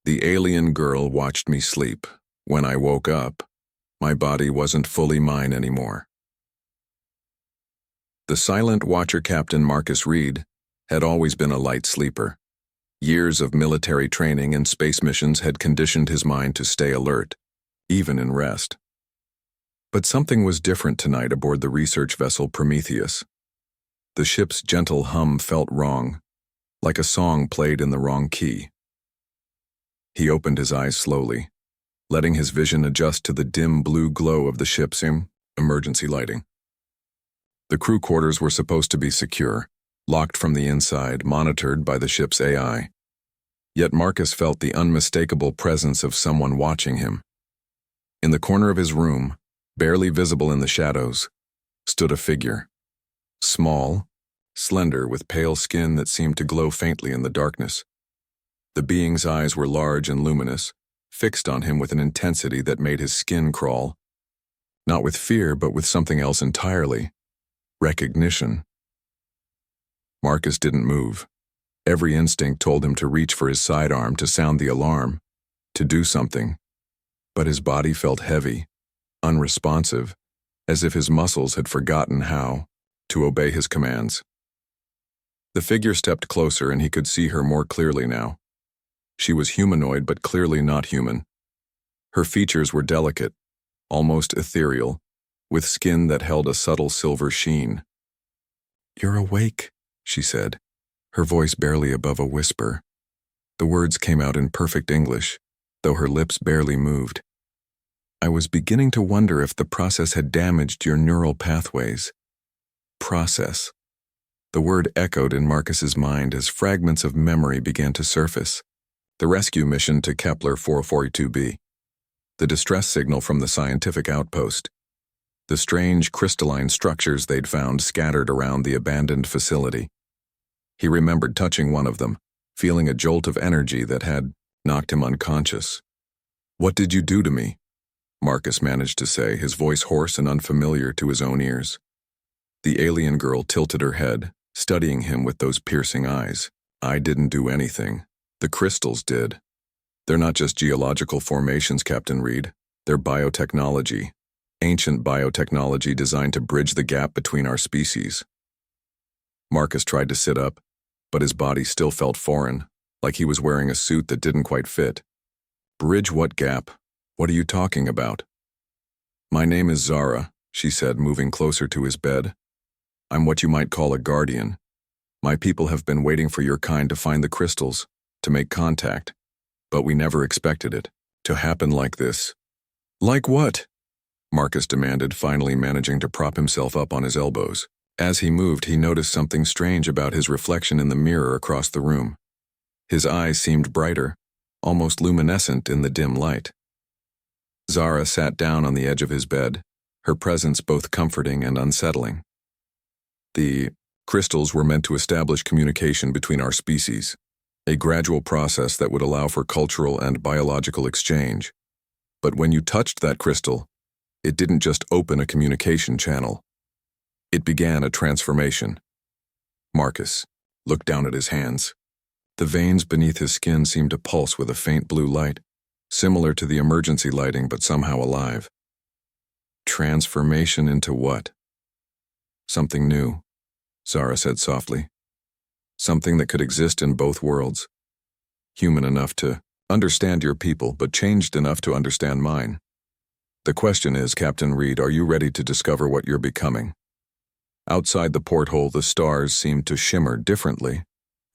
The alien girl watched me sleep. When I woke up, my body wasn't fully mine anymore. The silent watcher Captain Marcus Reed had always been a light sleeper. Years of military training and space missions had conditioned his mind to stay alert, even in rest. But something was different tonight aboard the research vessel Prometheus. The ship's gentle hum felt wrong, like a song played in the wrong key. He opened his eyes slowly, letting his vision adjust to the dim blue glow of the ship's emergency lighting. The crew quarters were supposed to be secure, locked from the inside, monitored by the ship's AI. Yet Marcus felt the unmistakable presence of someone watching him. In the corner of his room, barely visible in the shadows, stood a figure. Small, slender, with pale skin that seemed to glow faintly in the darkness. The being's eyes were large and luminous, fixed on him with an intensity that made his skin crawl. Not with fear, but with something else entirely. Recognition. Marcus didn't move. Every instinct told him to reach for his sidearm, to sound the alarm, to do something. But his body felt heavy, unresponsive, as if his muscles had forgotten how to obey his commands. The figure stepped closer and he could see her more clearly now. She was humanoid but clearly not human. Her features were delicate, almost ethereal, with skin that held a subtle silver sheen. "You're awake," she said, her voice barely above a whisper. The words came out in perfect English, though her lips barely moved. "I was beginning to wonder if the process had damaged your neural pathways." Process. The word echoed in Marcus's mind as fragments of memory began to surface. The rescue mission to Kepler 442b. The distress signal from the scientific outpost. The strange crystalline structures they'd found scattered around the abandoned facility. He remembered touching one of them, feeling a jolt of energy that had knocked him unconscious. "What did you do to me?" Marcus managed to say, his voice hoarse and unfamiliar to his own ears. The alien girl tilted her head, studying him with those piercing eyes. "I didn't do anything. The crystals did. They're not just geological formations, Captain Reed. They're biotechnology. Ancient biotechnology designed to bridge the gap between our species." Marcus tried to sit up, but his body still felt foreign, like he was wearing a suit that didn't quite fit. "Bridge what gap? What are you talking about?" "My name is Zara," she said, moving closer to his bed. "I'm what you might call a guardian. My people have been waiting for your kind to find the crystals, to make contact, but we never expected it to happen like this." "Like what?" Marcus demanded, finally managing to prop himself up on his elbows. As he moved, he noticed something strange about his reflection in the mirror across the room. His eyes seemed brighter, almost luminescent in the dim light. Zara sat down on the edge of his bed, her presence both comforting and unsettling. "The crystals were meant to establish communication between our species, a gradual process that would allow for cultural and biological exchange. But when you touched that crystal, it didn't just open a communication channel. It began a transformation." Marcus looked down at his hands. The veins beneath his skin seemed to pulse with a faint blue light, similar to the emergency lighting but somehow alive. "Transformation into what?" "Something new," Zara said softly. "Something that could exist in both worlds. Human enough to understand your people, but changed enough to understand mine. The question is, Captain Reed, are you ready to discover what you're becoming?" Outside the porthole, the stars seemed to shimmer differently,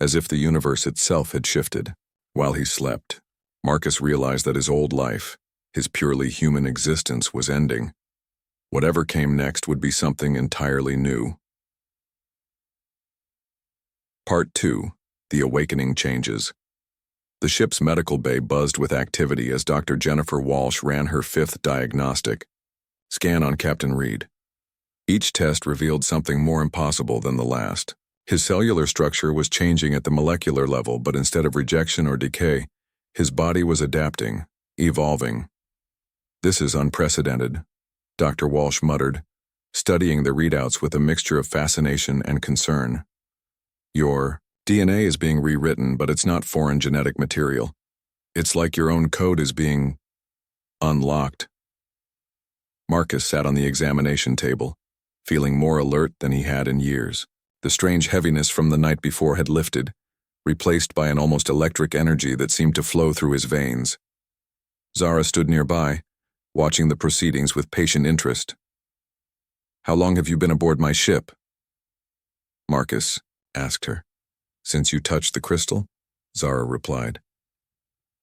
as if the universe itself had shifted. While he slept, Marcus realized that his old life, his purely human existence, was ending. Whatever came next would be something entirely new. Part 2. The Awakening Changes. The ship's medical bay buzzed with activity as Dr. Jennifer Walsh ran her fifth diagnostic scan on Captain Reed. Each test revealed something more impossible than the last. His cellular structure was changing at the molecular level, but instead of rejection or decay, his body was adapting, evolving. "This is unprecedented," Dr. Walsh muttered, studying the readouts with a mixture of fascination and concern. "Your DNA is being rewritten, but it's not foreign genetic material. It's like your own code is being unlocked. Marcus sat on the examination table, feeling more alert than he had in years. The strange heaviness from the night before had lifted, replaced by an almost electric energy that seemed to flow through his veins. Zara stood nearby, watching the proceedings with patient interest. "How long have you been aboard my ship?" Marcus asked her. "Since you touched the crystal?" Zara replied.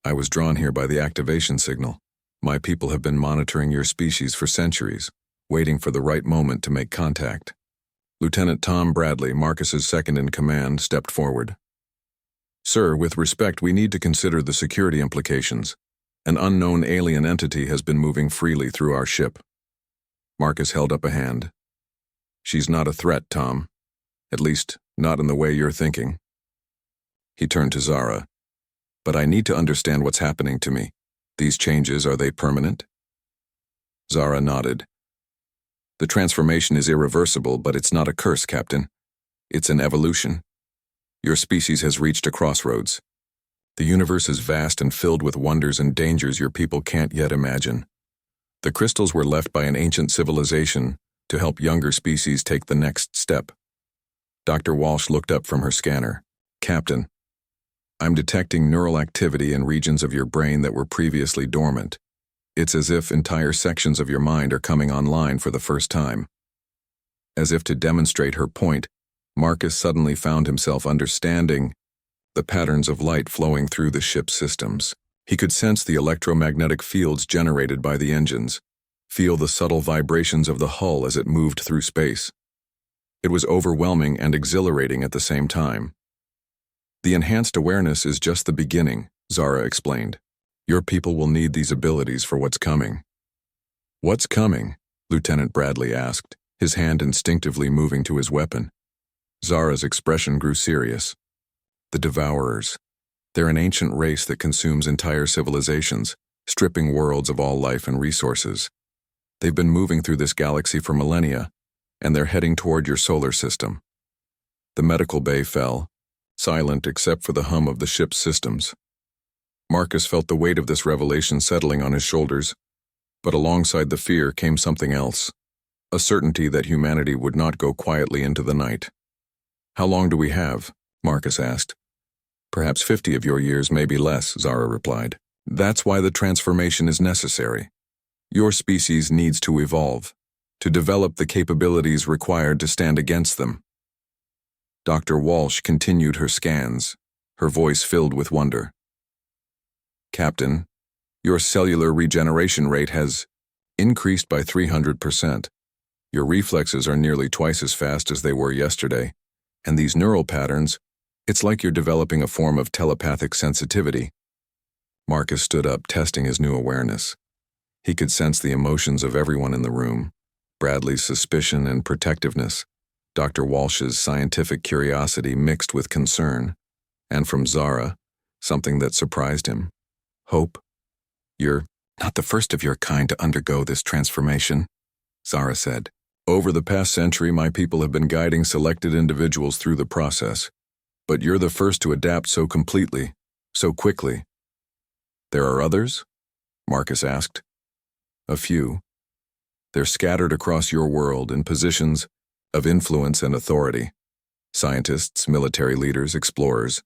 "I was drawn here by the activation signal. My people have been monitoring your species for centuries, waiting for the right moment to make contact." Lieutenant Tom Bradley, Marcus's second-in-command, stepped forward. "Sir, with respect, we need to consider the security implications. An unknown alien entity has been moving freely through our ship." Marcus held up a hand. "She's not a threat, Tom. At least, not in the way you're thinking." He turned to Zara. "But I need to understand what's happening to me. These changes, are they permanent?" Zara nodded. "The transformation is irreversible, but it's not a curse, Captain. It's an evolution. Your species has reached a crossroads. The universe is vast and filled with wonders and dangers your people can't yet imagine. The crystals were left by an ancient civilization to help younger species take the next step." Dr. Walsh looked up from her scanner. "Captain, I'm detecting neural activity in regions of your brain that were previously dormant. It's as if entire sections of your mind are coming online for the first time." As if to demonstrate her point, Marcus suddenly found himself understanding the patterns of light flowing through the ship's systems. He could sense the electromagnetic fields generated by the engines, feel the subtle vibrations of the hull as it moved through space. It was overwhelming and exhilarating at the same time. "The enhanced awareness is just the beginning," Zara explained. "Your people will need these abilities for what's coming." "What's coming?" Lieutenant Bradley asked, his hand instinctively moving to his weapon. Zara's expression grew serious. "The Devourers. They're an ancient race that consumes entire civilizations, stripping worlds of all life and resources. They've been moving through this galaxy for millennia, and they're heading toward your solar system." The medical bay fell, silent except for the hum of the ship's systems. Marcus felt the weight of this revelation settling on his shoulders, but alongside the fear came something else, a certainty that humanity would not go quietly into the night. "How long do we have?" Marcus asked. "Perhaps 50 of your years, maybe less," Zara replied. "That's why the transformation is necessary. Your species needs to evolve, to develop the capabilities required to stand against them." Dr. Walsh continued her scans, her voice filled with wonder. "Captain, your cellular regeneration rate has increased by 300%. Your reflexes are nearly twice as fast as they were yesterday, and these neural patterns, it's like you're developing a form of telepathic sensitivity." Marcus stood up, testing his new awareness. He could sense the emotions of everyone in the room, Bradley's suspicion and protectiveness, Dr. Walsh's scientific curiosity mixed with concern, and from Zara, something that surprised him. "Hope, you're not the first of your kind to undergo this transformation," Zara said. "Over the past century, my people have been guiding selected individuals through the process, but you're the first to adapt so completely, so quickly." "There are others?" Marcus asked. "A few. They're scattered across your world in positions of influence and authority. Scientists, military leaders, explorers,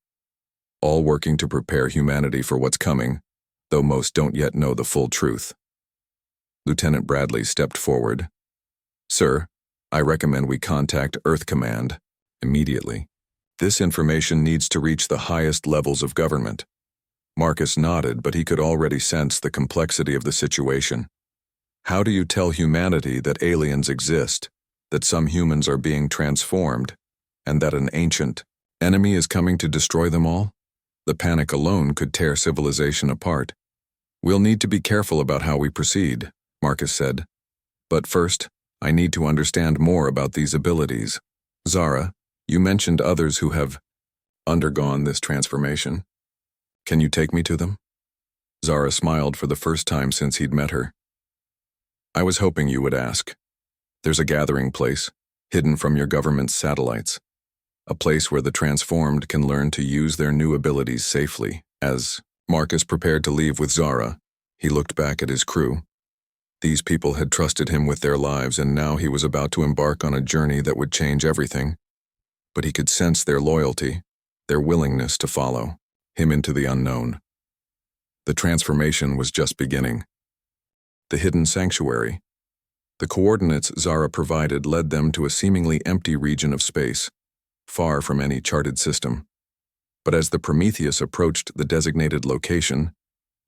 all working to prepare humanity for what's coming, though most don't yet know the full truth." Lieutenant Bradley stepped forward. "Sir, I recommend we contact Earth Command immediately. This information needs to reach the highest levels of government." Marcus nodded, but he could already sense the complexity of the situation. How do you tell humanity that aliens exist, that some humans are being transformed, and that an ancient enemy is coming to destroy them all? The panic alone could tear civilization apart. "We'll need to be careful about how we proceed," Marcus said. "But first, I need to understand more about these abilities. Zara, you mentioned others who have undergone this transformation. Can you take me to them?" Zara smiled for the first time since he'd met her. "I was hoping you would ask. There's a gathering place, hidden from your government's satellites. A place where the transformed can learn to use their new abilities safely, as Marcus prepared to leave with Zara. He looked back at his crew. These people had trusted him with their lives, and now he was about to embark on a journey that would change everything. But he could sense their loyalty, their willingness to follow him into the unknown. The transformation was just beginning. The hidden sanctuary. The coordinates Zara provided led them to a seemingly empty region of space, far from any charted system. But as the Prometheus approached the designated location,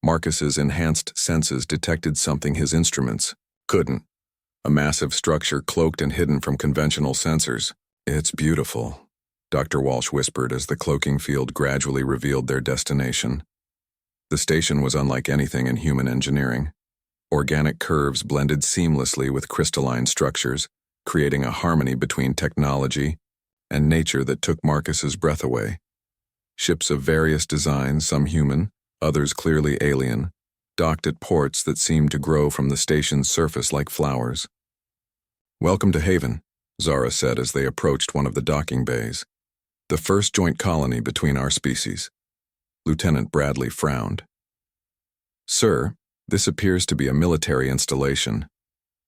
Marcus's enhanced senses detected something his instruments couldn't. A massive structure cloaked and hidden from conventional sensors. "It's beautiful," Dr. Walsh whispered as the cloaking field gradually revealed their destination. The station was unlike anything in human engineering. Organic curves blended seamlessly with crystalline structures, creating a harmony between technology and nature that took Marcus's breath away. Ships of various designs, some human, others clearly alien, docked at ports that seemed to grow from the station's surface like flowers. "Welcome to Haven," Zara said as they approached one of the docking bays. "The first joint colony between our species." Lieutenant Bradley frowned. "Sir, this appears to be a military installation.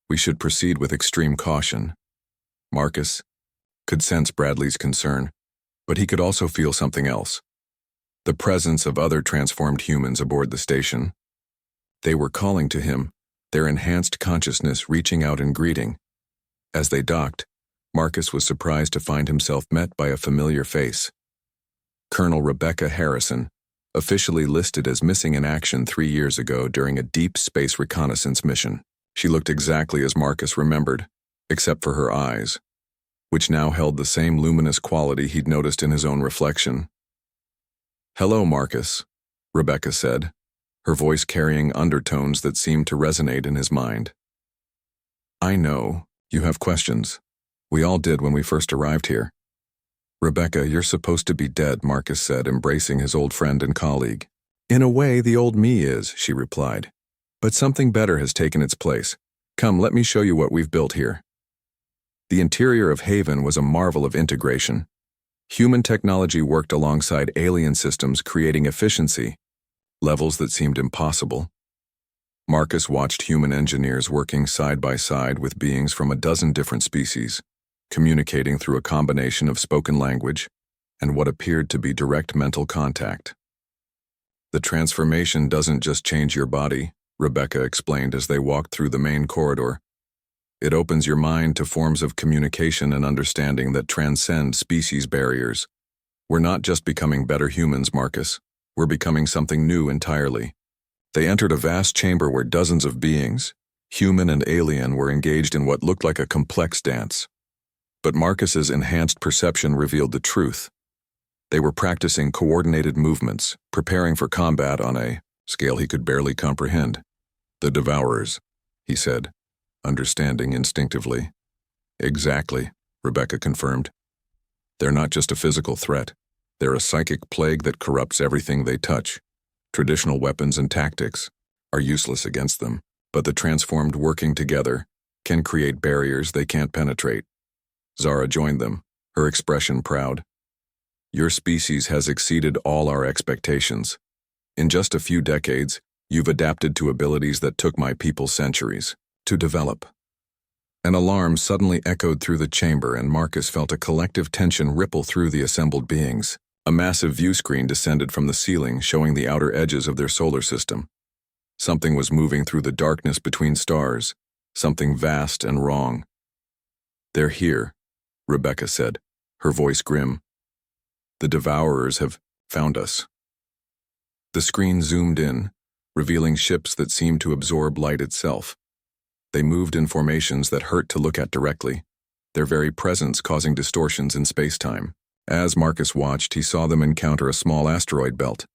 We should proceed with extreme caution." Marcus could sense Bradley's concern, but he could also feel something else. The presence of other transformed humans aboard the station. They were calling to him, their enhanced consciousness reaching out in greeting. As they docked, Marcus was surprised to find himself met by a familiar face. Colonel Rebecca Harrison, officially listed as missing in action 3 years ago during a deep space reconnaissance mission. She looked exactly as Marcus remembered, except for her eyes, which now held the same luminous quality he'd noticed in his own reflection. "Hello, Marcus," Rebecca said, her voice carrying undertones that seemed to resonate in his mind. "I know, you have questions. We all did when we first arrived here." "Rebecca, you're supposed to be dead," Marcus said, embracing his old friend and colleague. "In a way, the old me is," she replied. "But something better has taken its place. Come, let me show you what we've built here." The interior of Haven was a marvel of integration. Human technology worked alongside alien systems, creating efficiency, levels that seemed impossible. Marcus watched human engineers working side by side with beings from a dozen different species, communicating through a combination of spoken language and what appeared to be direct mental contact. "The transformation doesn't just change your body," Rebecca explained as they walked through the main corridor. "It opens your mind to forms of communication and understanding that transcend species barriers. We're not just becoming better humans, Marcus. We're becoming something new entirely." They entered a vast chamber where dozens of beings, human and alien, were engaged in what looked like a complex dance. But Marcus's enhanced perception revealed the truth. They were practicing coordinated movements, preparing for combat on a scale he could barely comprehend. "The Devourers," he said, understanding instinctively. "Exactly," Rebecca confirmed. "They're not just a physical threat. They're a psychic plague that corrupts everything they touch. Traditional weapons and tactics are useless against them, but the transformed working together can create barriers they can't penetrate." Zara joined them, her expression proud. "Your species has exceeded all our expectations. In just a few decades, you've adapted to abilities that took my people centuries to develop." An alarm suddenly echoed through the chamber, and Marcus felt a collective tension ripple through the assembled beings. A massive view screen descended from the ceiling, showing the outer edges of their solar system. Something was moving through the darkness between stars, something vast and wrong. "They're here," Rebecca said, her voice grim. "The Devourers have found us." The screen zoomed in, revealing ships that seemed to absorb light itself. They moved in formations that hurt to look at directly, their very presence causing distortions in space-time. As Marcus watched, he saw them encounter a small asteroid belt.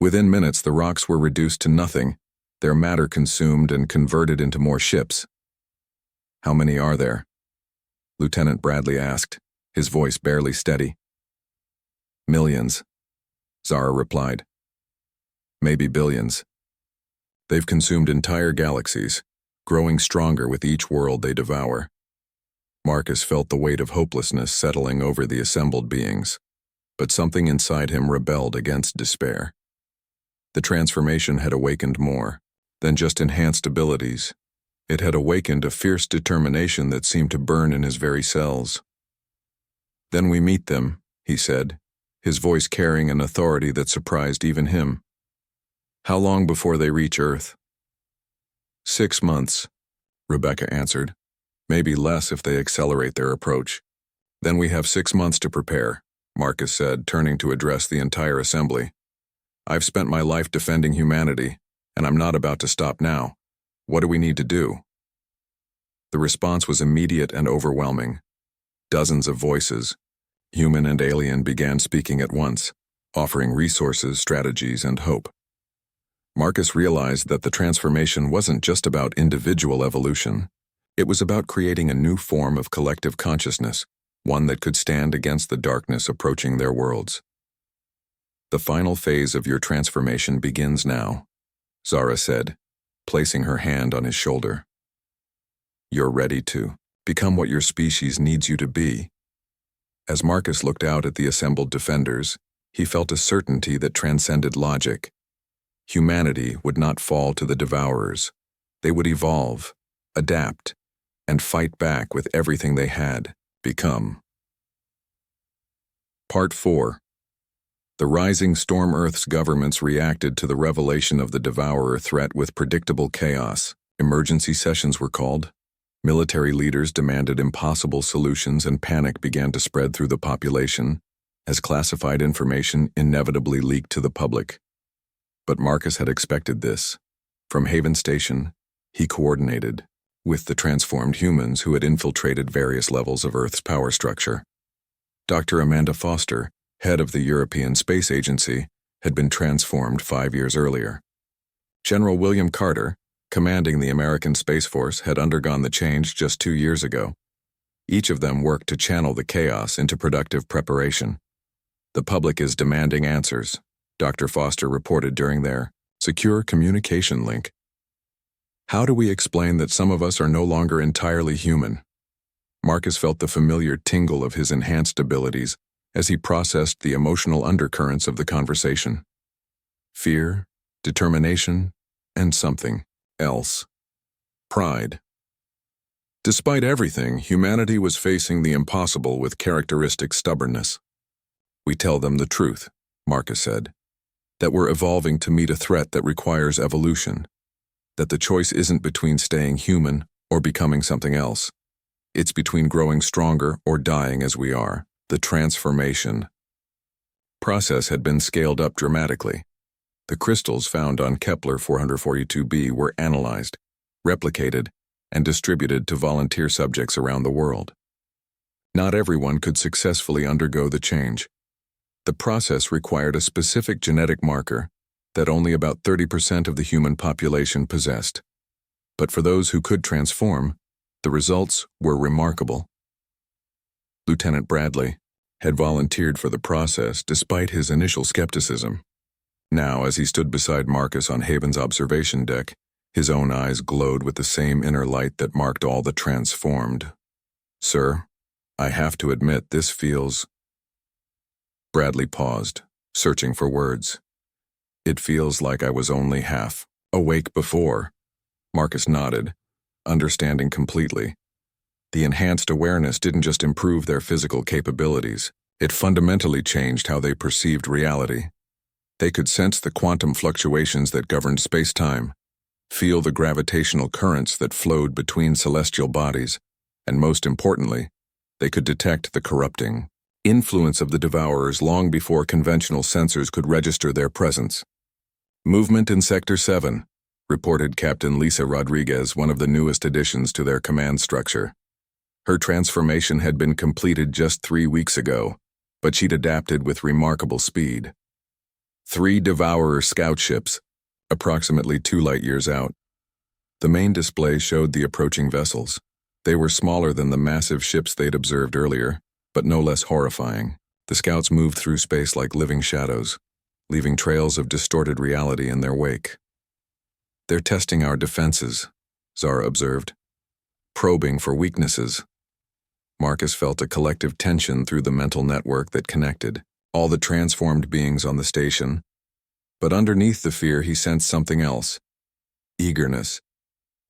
Within minutes, the rocks were reduced to nothing, their matter consumed and converted into more ships. "How many are there?" Lieutenant Bradley asked, his voice barely steady. "Millions," Zara replied. "Maybe billions. They've consumed entire galaxies, growing stronger with each world they devour." Marcus felt the weight of hopelessness settling over the assembled beings, but something inside him rebelled against despair. The transformation had awakened more than just enhanced abilities. It had awakened a fierce determination that seemed to burn in his very cells. "Then we meet them," he said, his voice carrying an authority that surprised even him. "How long before they reach Earth?" 6 months, Rebecca answered. "Maybe less if they accelerate their approach." "Then we have 6 months to prepare," Marcus said, turning to address the entire assembly. "I've spent my life defending humanity, and I'm not about to stop now. What do we need to do?" The response was immediate and overwhelming. Dozens of voices, human and alien, began speaking at once, offering resources, strategies, and hope. Marcus realized that the transformation wasn't just about individual evolution. It was about creating a new form of collective consciousness, one that could stand against the darkness approaching their worlds. "The final phase of your transformation begins now," Zara said, placing her hand on his shoulder. "You're ready to become what your species needs you to be." As Marcus looked out at the assembled defenders, he felt a certainty that transcended logic. Humanity would not fall to the devourers. They would evolve, adapt, and fight back with everything they had become. Part 4. The rising storm. Earth's governments reacted to the revelation of the devourer threat with predictable chaos. Emergency sessions were called. Military leaders demanded impossible solutions, and panic began to spread through the population as classified information inevitably leaked to the public. But Marcus had expected this. From Haven Station, he coordinated with the transformed humans who had infiltrated various levels of Earth's power structure. Dr. Amanda Foster, head of the European Space Agency, had been transformed 5 years earlier. General William Carter, commanding the American Space Force, had undergone the change just 2 years ago. Each of them worked to channel the chaos into productive preparation. "The public is demanding answers," Dr. Foster reported during their secure communication link. "How do we explain that some of us are no longer entirely human?" Marcus felt the familiar tingle of his enhanced abilities as he processed the emotional undercurrents of the conversation. Fear, determination, and something else. Pride. Despite everything, humanity was facing the impossible with characteristic stubbornness. "We tell them the truth," Marcus said, "that we're evolving to meet a threat that requires evolution, that the choice isn't between staying human or becoming something else. It's between growing stronger or dying as we are." The transformation process had been scaled up dramatically. The crystals found on Kepler 442b were analyzed, replicated, and distributed to volunteer subjects around the world. Not everyone could successfully undergo the change. The process required a specific genetic marker that only about 30% of the human population possessed. But for those who could transform, the results were remarkable. Lieutenant Bradley had volunteered for the process despite his initial skepticism. Now, as he stood beside Marcus on Haven's observation deck, his own eyes glowed with the same inner light that marked all the transformed. "Sir, I have to admit this feels—" Bradley paused, searching for words. "It feels like I was only half awake before." Marcus nodded, understanding completely. The enhanced awareness didn't just improve their physical capabilities, it fundamentally changed how they perceived reality. They could sense the quantum fluctuations that governed space-time, feel the gravitational currents that flowed between celestial bodies, and most importantly, they could detect the corrupting influence of the devourers long before conventional sensors could register their presence. "Movement in Sector 7, reported Captain Lisa Rodriguez, one of the newest additions to their command structure. Her transformation had been completed just 3 weeks ago, but she'd adapted with remarkable speed. 3 Devourer scout ships, approximately 2 light-years out. The main display showed the approaching vessels. They were smaller than the massive ships they'd observed earlier, but no less horrifying. The scouts moved through space like living shadows, leaving trails of distorted reality in their wake. "They're testing our defenses," Zara observed, "probing for weaknesses." Marcus felt a collective tension through the mental network that connected all the transformed beings on the station. But underneath the fear, he sensed something else: eagerness.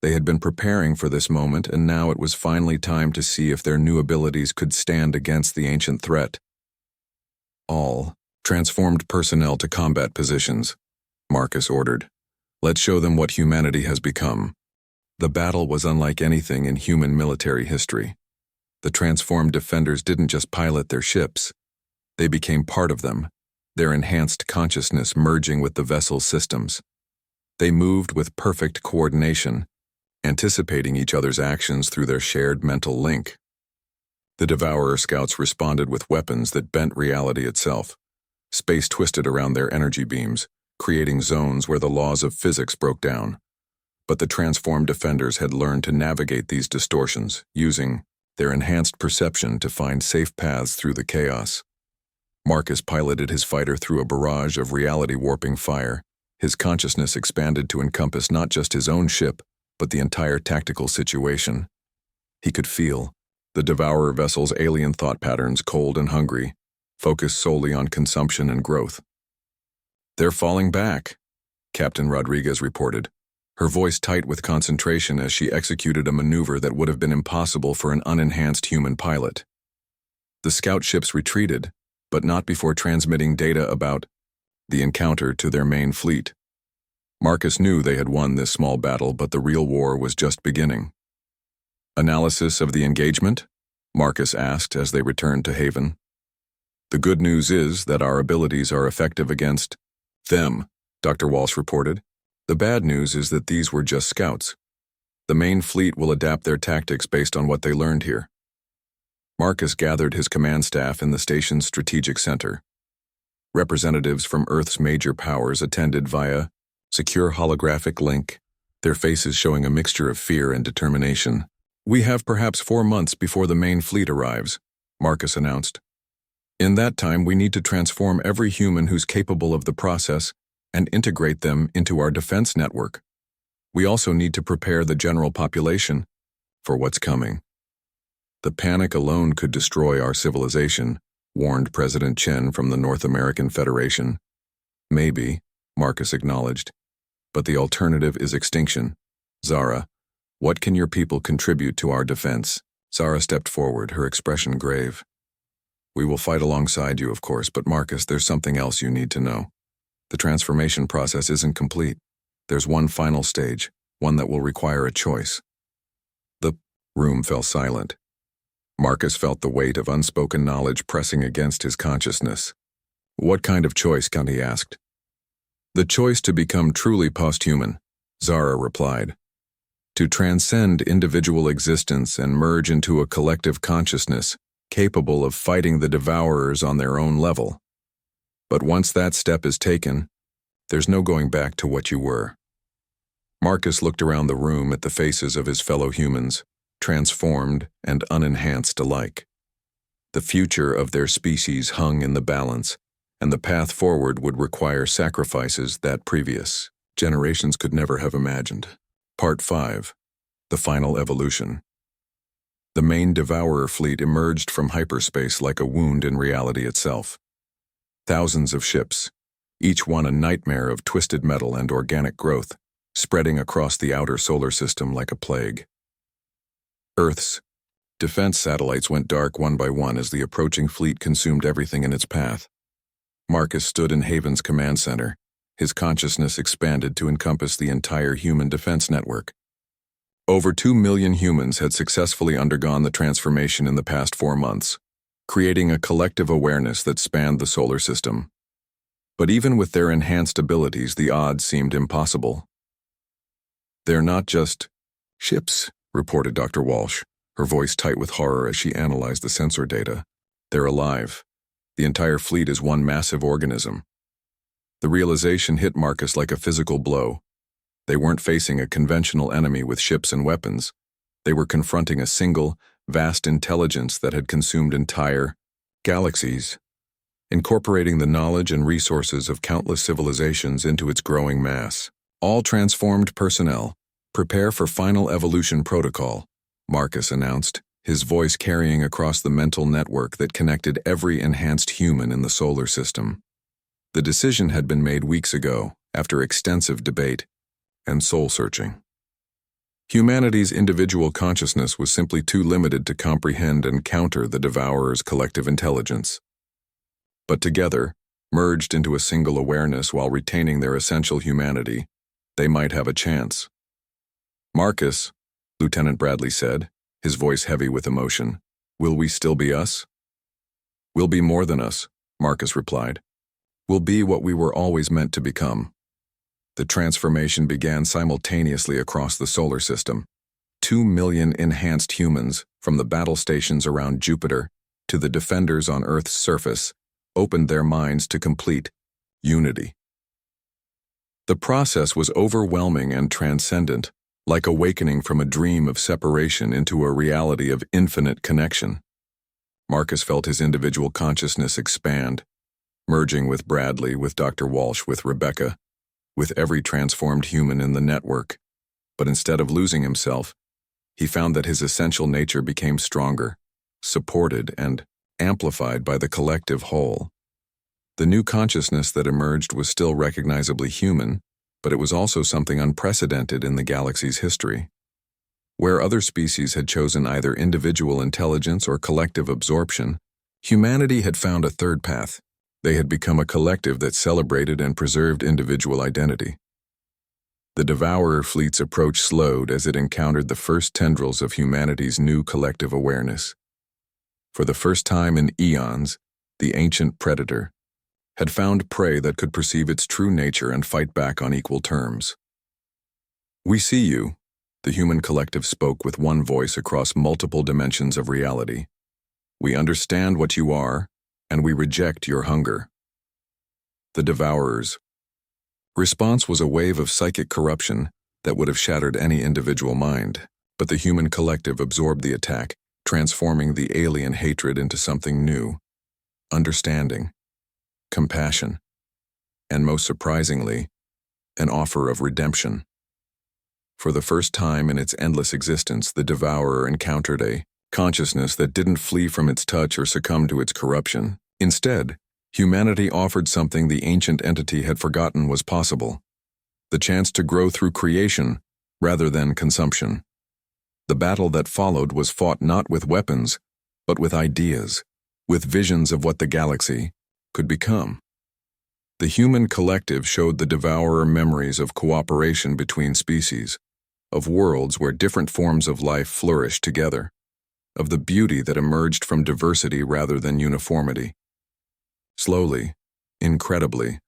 They had been preparing for this moment, and now it was finally time to see if their new abilities could stand against the ancient threat. All transformed personnel to combat positions, Marcus ordered. Let's show them what humanity has become. The battle was unlike anything in human military history. The transformed defenders didn't just pilot their ships. They became part of them, their enhanced consciousness merging with the vessel's systems. They moved with perfect coordination, anticipating each other's actions through their shared mental link. The Devourer scouts responded with weapons that bent reality itself. Space twisted around their energy beams, creating zones where the laws of physics broke down. But the transformed defenders had learned to navigate these distortions, using their enhanced perception to find safe paths through the chaos. Marcus piloted his fighter through a barrage of reality-warping fire. His consciousness expanded to encompass not just his own ship, but the entire tactical situation. He could feel the Devourer vessel's alien thought patterns, cold and hungry, focused solely on consumption and growth. "They're falling back," Captain Rodriguez reported, her voice tight with concentration as she executed a maneuver that would have been impossible for an unenhanced human pilot. The scout ships retreated, but not before transmitting data about the encounter to their main fleet. Marcus knew they had won this small battle, but the real war was just beginning. "Analysis of the engagement?" Marcus asked as they returned to Haven. "The good news is that our abilities are effective against them," Dr. Walsh reported. "The bad news is that these were just scouts. The main fleet will adapt their tactics based on what they learned here." Marcus gathered his command staff in the station's strategic center. Representatives from Earth's major powers attended via secure holographic link, their faces showing a mixture of fear and determination. "We have perhaps 4 months before the main fleet arrives," Marcus announced. "In that time, we need to transform every human who's capable of the process and integrate them into our defense network. We also need to prepare the general population for what's coming. The panic alone could destroy our civilization," warned President Chen from the North American Federation. "Maybe," Marcus acknowledged, "but the alternative is extinction. Zara, what can your people contribute to our defense?" Zara stepped forward, her expression grave. "We will fight alongside you, of course, but Marcus, there's something else you need to know. The transformation process isn't complete. There's one final stage, one that will require a choice." The room fell silent. Marcus felt the weight of unspoken knowledge pressing against his consciousness. "What kind of choice?" he asked. "The choice to become truly posthuman," Zara replied. "To transcend individual existence and merge into a collective consciousness capable of fighting the Devourers on their own level. But once that step is taken, there's no going back to what you were." Marcus looked around the room at the faces of his fellow humans, transformed and unenhanced alike. The future of their species hung in the balance, and the path forward would require sacrifices that previous generations could never have imagined. Part 5. The Final Evolution. The main Devourer fleet emerged from hyperspace like a wound in reality itself. Thousands of ships, each one a nightmare of twisted metal and organic growth, spreading across the outer solar system like a plague. Earth's defense satellites went dark one by one as the approaching fleet consumed everything in its path. Marcus stood in Haven's command center, his consciousness expanded to encompass the entire human defense network. Over 2 million humans had successfully undergone the transformation in the past 4 months, creating a collective awareness that spanned the solar system. But even with their enhanced abilities, the odds seemed impossible. "They're not just ships," reported Dr. Walsh, her voice tight with horror as she analyzed the sensor data. "They're alive. The entire fleet is one massive organism." The realization hit Marcus like a physical blow. They weren't facing a conventional enemy with ships and weapons. They were confronting a single, vast intelligence that had consumed entire galaxies, incorporating the knowledge and resources of countless civilizations into its growing mass. "All transformed personnel, prepare for final evolution protocol," Marcus announced, his voice carrying across the mental network that connected every enhanced human in the solar system. The decision had been made weeks ago, after extensive debate and soul-searching. Humanity's individual consciousness was simply too limited to comprehend and counter the Devourer's collective intelligence. But together, merged into a single awareness while retaining their essential humanity, they might have a chance. "Marcus," Lieutenant Bradley said, his voice heavy with emotion, "will we still be us?" "We'll be more than us," Marcus replied. "We'll be what we were always meant to become." The transformation began simultaneously across the solar system. 2 million enhanced humans, from the battle stations around Jupiter to the defenders on Earth's surface, opened their minds to complete unity. The process was overwhelming and transcendent, like awakening from a dream of separation into a reality of infinite connection. Marcus felt his individual consciousness expand, merging with Bradley, with Dr. Walsh, with Rebecca, with every transformed human in the network. But instead of losing himself, he found that his essential nature became stronger, supported and amplified by the collective whole. The new consciousness that emerged was still recognizably human, but it was also something unprecedented in the galaxy's history. Where other species had chosen either individual intelligence or collective absorption, humanity had found a third path. They had become a collective that celebrated and preserved individual identity. The Devourer fleet's approach slowed as it encountered the first tendrils of humanity's new collective awareness. For the first time in eons, the ancient predator had found prey that could perceive its true nature and fight back on equal terms. "We see you," the human collective spoke with one voice across multiple dimensions of reality. "We understand what you are, and we reject your hunger." The Devourer's response was a wave of psychic corruption that would have shattered any individual mind, but the human collective absorbed the attack, transforming the alien hatred into something new: understanding, compassion, and most surprisingly, an offer of redemption. For the first time in its endless existence, the Devourer encountered a consciousness that didn't flee from its touch or succumb to its corruption. Instead, humanity offered something the ancient entity had forgotten was possible: the chance to grow through creation rather than consumption. The battle that followed was fought not with weapons, but with ideas, with visions of what the galaxy could become. The human collective showed the Devourer memories of cooperation between species, of worlds where different forms of life flourished together, of the beauty that emerged from diversity rather than uniformity. Slowly, incredibly,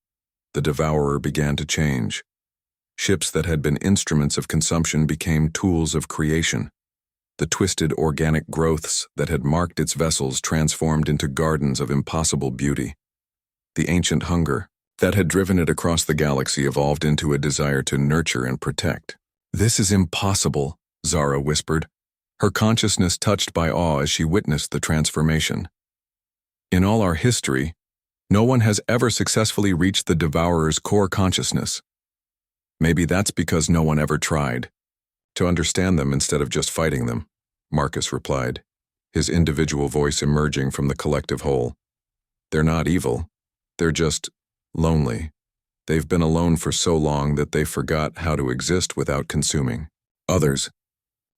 the Devourer began to change. Ships that had been instruments of consumption became tools of creation. The twisted organic growths that had marked its vessels transformed into gardens of impossible beauty. The ancient hunger that had driven it across the galaxy evolved into a desire to nurture and protect. "This is impossible," Zara whispered, her consciousness touched by awe as she witnessed the transformation. "In all our history, no one has ever successfully reached the Devourer's core consciousness. Maybe that's because no one ever tried to understand them instead of just fighting them," Marcus replied, his individual voice emerging from the collective whole. "They're not evil. They're just lonely. They've been alone for so long that they forgot how to exist without consuming others."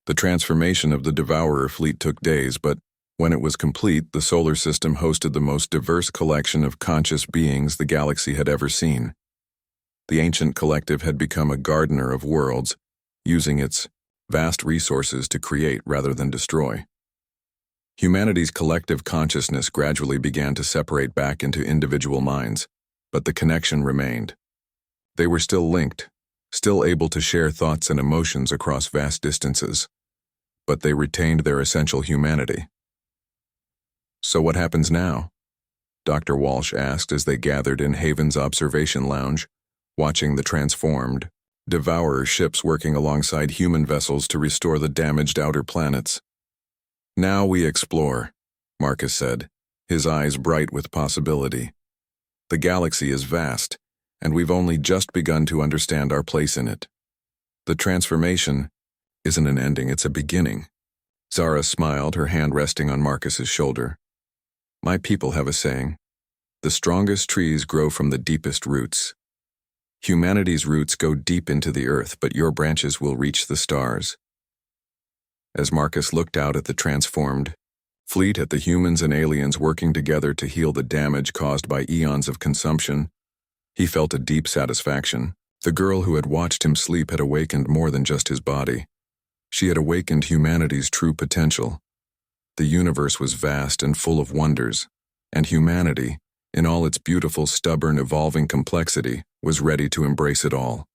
The transformation of the Devourer fleet took days, but when it was complete, the solar system hosted the most diverse collection of conscious beings the galaxy had ever seen. The ancient collective had become a gardener of worlds, using its vast resources to create rather than destroy. Humanity's collective consciousness gradually began to separate back into individual minds, but the connection remained. They were still linked, still able to share thoughts and emotions across vast distances, but they retained their essential humanity. "So what happens now?" Dr. Walsh asked as they gathered in Haven's observation lounge, watching the transformed Devourer ships working alongside human vessels to restore the damaged outer planets. "Now we explore," Marcus said, his eyes bright with possibility. "The galaxy is vast, and we've only just begun to understand our place in it. The transformation isn't an ending, it's a beginning." Zara smiled, her hand resting on Marcus's shoulder. "My people have a saying: The strongest trees grow from the deepest roots. Humanity's roots go deep into the earth, but your branches will reach the stars. As Marcus looked out at the transformed fleet, at the humans and aliens working together to heal the damage caused by eons of consumption, he felt a deep satisfaction. The girl who had watched him sleep had awakened more than just his body. She had awakened humanity's true potential. The universe was vast and full of wonders, and humanity, in all its beautiful, stubborn, evolving complexity, was ready to embrace it all.